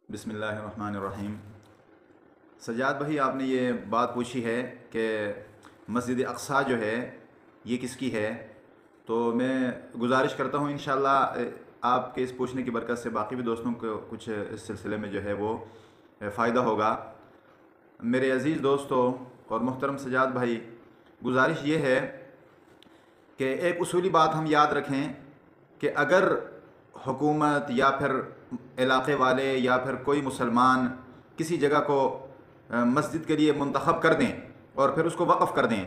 बिस्मिल्लाहिर्रहमानिर्रहीम। सज्जाद भाई, आपने ये बात पूछी है कि मस्जिद अक़सा जो है ये किसकी है, तो मैं गुजारिश करता हूँ इंशाअल्लाह आपके इस पूछने की बरकत से बाकी भी दोस्तों को कुछ इस सिलसिले में जो है वो फ़ायदा होगा। मेरे अज़ीज़ दोस्तों और मोहतरम सज्जाद भाई, गुजारिश ये है कि एक उसूली बात हम याद रखें कि अगर हुकूमत या फिर इलाक़े वाले या फिर कोई मुसलमान किसी जगह को मस्जिद के लिए मुंतखब कर दें और फिर उसको वक़फ़ कर दें,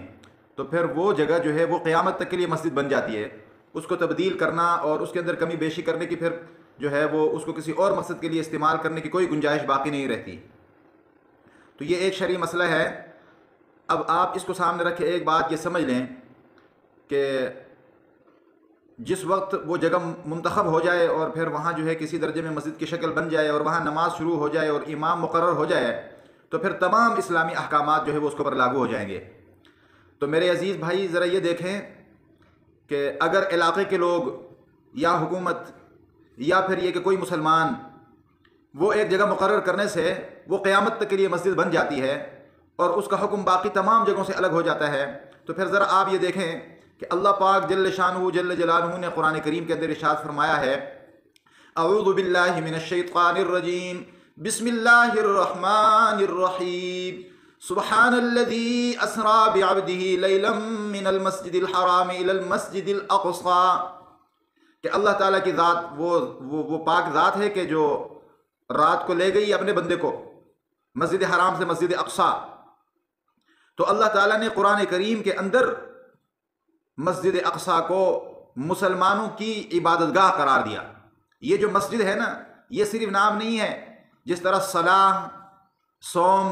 तो फिर वो जगह जो है वो क़यामत तक के लिए मस्जिद बन जाती है। उसको तब्दील करना और उसके अंदर कमी बेशी करने की फिर जो है वो उसको किसी और मकसद के लिए इस्तेमाल करने की कोई गुंजाइश बाकी नहीं रहती। तो ये एक शरई मसला है। अब आप इसको सामने रखे एक बात ये समझ लें कि जिस वक्त वो जगह मुंतखब हो जाए और फिर वहाँ जो है किसी दर्जे में मस्जिद की शक्ल बन जाए और वहाँ नमाज शुरू हो जाए और इमाम मुकर्रर हो जाए, तो फिर तमाम इस्लामी अहकामात जो है वो उसके ऊपर लागू हो जाएंगे। तो मेरे अज़ीज़ भाई, ज़रा ये देखें कि अगर इलाक़े के लोग या हुकूमत या फिर ये कि कोई मुसलमान वो एक जगह मुकर्रर करने से वो क़यामत तक के लिए मस्जिद बन जाती है और उसका हुक्म बाकी तमाम जगहों से अलग हो जाता है, तो फिर ज़रा आप ये देखें कि अल्लाह पाक जल्ल शानुहु जल्ल जलालुहु ने कुरान करीम के अंदर इरशाद फरमाया है, अऊज़ु बिल्लाहि मिनश शैतानिर रजीम, बिस्मिल्लाहिर रहमानिर रहीम, सुब्हानल्लज़ी अस्रा बिअब्दिही लैलन मिनल मस्जिदिल हराम इलल मस्जिदिल अक़सा। कि अल्लाह ताला की ज़ात वो पाक ज़ात है कि जो रात को ले गई अपने बंदे को मस्जिद हराम से मस्जिद अक़सा। तो अल्लाह ताला ने कुरान करीम के अंदर मस्जिद अक़सा को मुसलमानों की इबादतगाह करार दिया। ये जो मस्जिद है ना, ये सिर्फ नाम नहीं है। जिस तरह सलाह, सौम,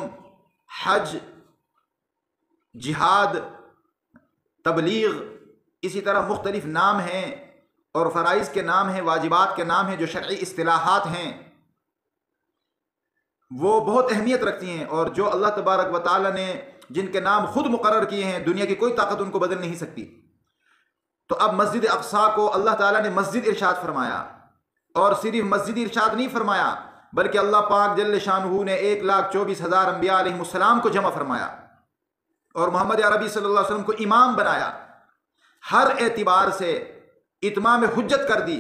हज, जिहाद, तबलीग, इसी तरह मुख्तलिफ नाम हैं और फ़राइज़ के नाम हैं, वाजिबात के नाम हैं, जो शरई इस्तिलाहात हैं वो बहुत अहमियत रखती हैं। और जो अल्लाह तबारक व तआला ने जिनके नाम खुद मुकर्रर किए हैं, दुनिया की कोई ताकत उनको बदल नहीं सकती। तो अब मस्जिद अक़सा को अल्लाह ताला ने मस्जिद इरशाद फरमाया, और सिर्फ मस्जिद इरशाद नहीं फरमाया बल्कि अल्लाह पाक जल्ल शानुहु ने 1,24,000 अंबिया अलैहिमुस्सलाम को जमा फरमाया और मोहम्मद अरबी सल्लल्लाहु अलैहि वसल्लम को इमाम बनाया। हर एतबार से इत्माम हुज्जत कर दी,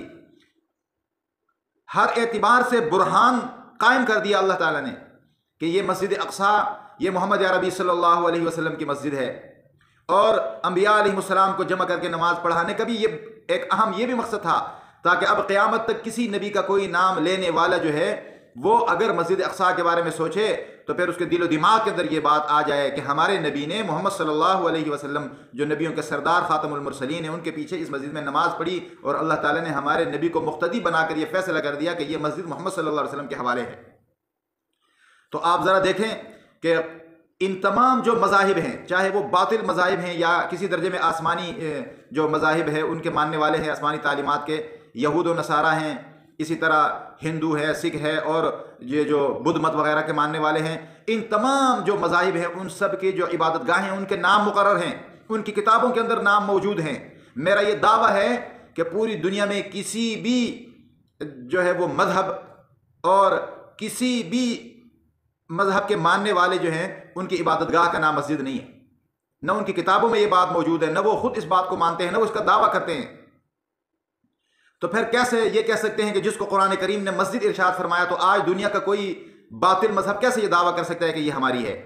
हर एतबार से बुरहान कायम कर दिया अल्लाह ताला ने कि ये मस्जिद अक़सा ये मोहम्मद अरबी सल्लल्लाहु अलैहि वसल्लम की मस्जिद है। और अंबिया अलैहिमुस्सलाम को जमा करके नमाज पढ़ाने का भी ये एक अहम ये भी मकसद था, ताकि अब क़यामत तक किसी नबी का कोई नाम लेने वाला जो है वो अगर मस्जिद अक़सा के बारे में सोचे तो फिर उसके दिलो दिमाग के अंदर ये बात आ जाए कि हमारे नबी ने मोहम्मद सल्लल्लाहु अलैहि वसल्लम जो नबियों के सरदार ख़ातमुल मुरसलीन हैं, उनके पीछे इस मस्जिद में नमाज पढ़ी और अल्लाह ताला ने हमारे नबी को मुक़्तदी बनाकर ये फ़ैसला कर दिया कि ये मस्जिद मोहम्मद सल्लल्लाहु अलैहि वसल्लम के हवाले है। तो आप ज़रा देखें कि इन तमाम जो मज़ाहिब हैं, चाहे वो बातिल मज़ाहिब हैं या किसी दर्जे में आसमानी जो मज़ाहिब है उनके मानने वाले हैं, आसमानी तालीमात के यहूद व नसारा हैं, इसी तरह हिंदू है, सिख है और ये जो बुद्ध मत वगैरह के मानने वाले हैं, इन तमाम जो मज़ाहिब हैं उन सब के जो इबादतगाहें हैं उनके नाम मुकर्रर हैं, उनकी किताबों के अंदर नाम मौजूद हैं। मेरा ये दावा है कि पूरी दुनिया में किसी भी जो है वो मज़हब और किसी भी मज़हब के मानने वाले जो हैं उनकी इबादतगाह का नाम मस्जिद नहीं है। न उनकी किताबों में ये बात मौजूद है, न वो खुद इस बात को मानते हैं, न वो इसका दावा करते हैं। तो फिर कैसे ये कह सकते हैं कि जिसको कुरान करीम ने मस्जिद इरशाद फरमाया, तो आज दुनिया का कोई बातिल मज़हब कैसे ये दावा कर सकता है कि ये हमारी है?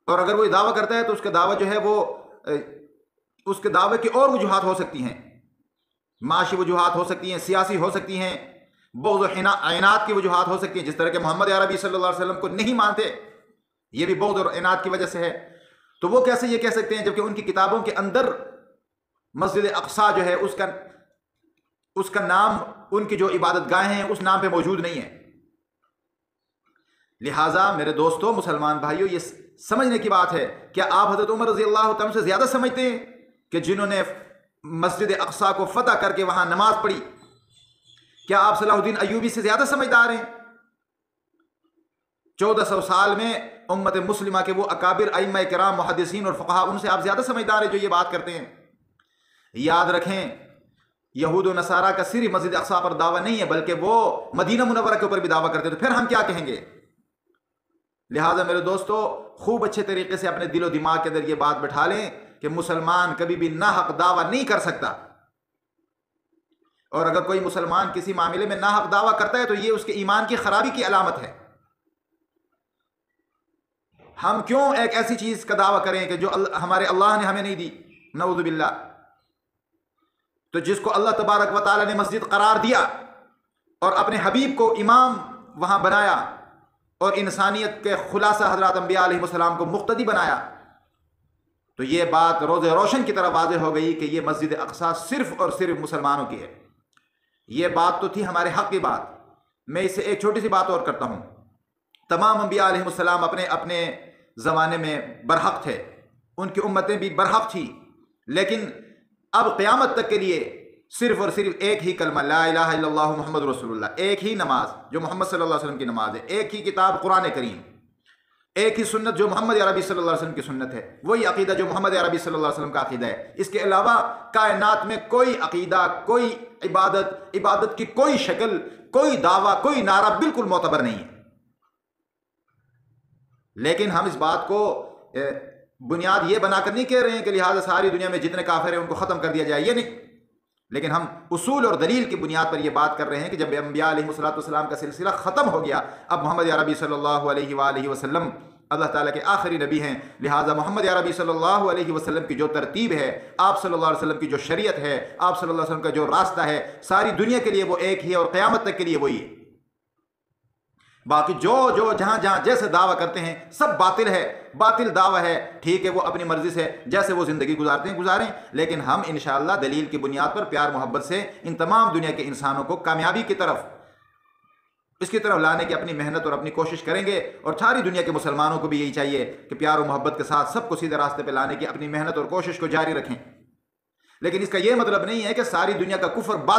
और अगर वो ये दावा करता है तो उसका दावा जो है वो उसके दावे की और वजूहात हो सकती हैं, माशी वजूहात हो सकती हैं, सियासी हो सकती हैं, बहुत इनात की वजूहात हो सकती हैं। जिस तरह के मोहम्मद अरबी सल्लल्लाहु अलैहि वसल्लम को नहीं मानते, ये भी बहुत और इनात की वजह से है। तो वो कैसे ये कह सकते हैं जबकि उनकी किताबों के अंदर मस्जिद अक़सा जो है उसका नाम, उनकी जो इबादतगाहें हैं उस नाम पे मौजूद नहीं है। लिहाजा मेरे दोस्तों, मुसलमान भाइयों, ये समझने की बात है, क्या आप हज़रत उमर रज़ी अल्लाह तआला से ज़्यादा समझते हैं कि जिन्होंने मस्जिद अक़सा को फ़तह करके वहाँ नमाज पढ़ी? क्या आप सलाहुद्दीन अय्यूबी से ज़्यादा समझदार हैं? 1400 साल में उम्मत मुस्लिमा के वो अकाबिर अइम्मा किराम मुहद्दिसीन और फ़ुक़हा, उनसे आप ज़्यादा समझदार हैं जो ये बात करते हैं। याद रखें یہود و نصارہ کا صرف مسجد اقصی پر دعویٰ نہیں ہے بلکہ وہ مدینہ منورہ کے اوپر بھی دعویٰ کرتے، تو پھر ہم کیا کہیں گے؟ لہٰذا میرے دوستو، خوب اچھے طریقے سے اپنے دل و دماغ کے اندر یہ بات بٹھا لیں کہ مسلمان کبھی بھی ناحق دعویٰ نہیں کر سکتا، اور اگر کوئی مسلمان کسی معاملے میں ناحق دعویٰ کرتا ہے تو یہ اس کے ایمان کی خرابی کی علامت ہے۔ ہم کیوں ایک ایسی چیز کا دعویٰ کریں کہ جو ہمارے اللہ نے ہمیں نہیں دی، نعوذ باللہ؟ تو جس کو اللہ تبارک و تعالیٰ نے مسجد قرار دیا اور اپنے حبیب کو امام وہاں بنایا اور انسانیت کے خلاصہ حضرات انبیاء علیہ السلام کو مقتدی بنایا، تو یہ بات روز روشن کی طرح واضح ہو گئی کہ یہ مسجد اقصی صرف اور صرف مسلمانوں کی ہے۔ یہ بات تو تھی ہمارے حق کی بات۔ میں اس سے ایک چھوٹی سی بات اور کرتا ہوں۔ تمام انبیاء علیہ السلام اپنے اپنے زمانے میں برحق تھے، ان کی امتیں بھی برحق تھی، لیکن اب قیامت تک کے لیے صرف اور صرف ایک ہی کلمہ لا الہ الا اللہ محمد رسول اللہ، ایک ہی نماز جو محمد صلی اللہ علیہ وسلم کی نماز ہے، ایک ہی کتاب قرآن کریم، ایک ہی سنت جو محمد عربی صلی اللہ علیہ وسلم کی سنت ہے، وہی عقیدہ جو محمد عربی صلی اللہ علیہ وسلم کا عقیدہ ہے۔ اس کے علاوہ کائنات میں کوئی عقیدہ، کوئی عبادت کی کوئی شکل، کوئی دعویٰ، کوئی نعرہ بالکل معتبر نہیں ہے۔ لیکن ہم اس بات کو بنیاد یہ بنا کر نہیں کہہ رہے ہیں کہ لہٰذا ساری دنیا میں جتنے کافر ہیں ان کو ختم کر دیا جائے، یہ نہیں، لیکن ہم اصول اور دلیل کی بنیاد پر یہ بات کر رہے ہیں کہ جب انبیاء علیہ السلام کا سلسلہ ختم ہو گیا، اب محمد عربی صلی اللہ علیہ وآلہ وسلم اللہ تعالیٰ کے آخری نبی ہیں، لہٰذا محمد عربی صلی اللہ علیہ وسلم کی جو ترتیب ہے، آپ صلی اللہ علیہ وسلم کی جو شریعت ہے، آپ صلی اللہ علیہ وسلم کا جو راستہ ہے، ساری دنیا کے لیے وہ ایک ہی ہے اور قیامت تک کے لیے وہی ہے۔ باقی جو جہاں جیسے دعویٰ کرتے ہیں سب باطل ہے، باطل دعویٰ ہے، ٹھیک ہے، وہ اپنی مرضی سے جیسے وہ زندگی گزارتے ہیں گزاریں، لیکن ہم انشاءاللہ دلیل کی بنیاد پر پیار محبت سے ان تمام دنیا کے انسانوں کو کامیابی کی طرف، اس کی طرف لانے کی اپنی محنت اور اپنی کوشش کریں گے، اور ساری دنیا کے مسلمانوں کو بھی یہی چاہیے کہ پیار و محبت کے ساتھ سب کو سیدھے راستے پہ لانے کی اپنی محنت اور کوشش کو جاری رکھیں۔ لیکن اس کا یہ مطلب نہیں ہے کہ ساری دنیا کا کفر باطل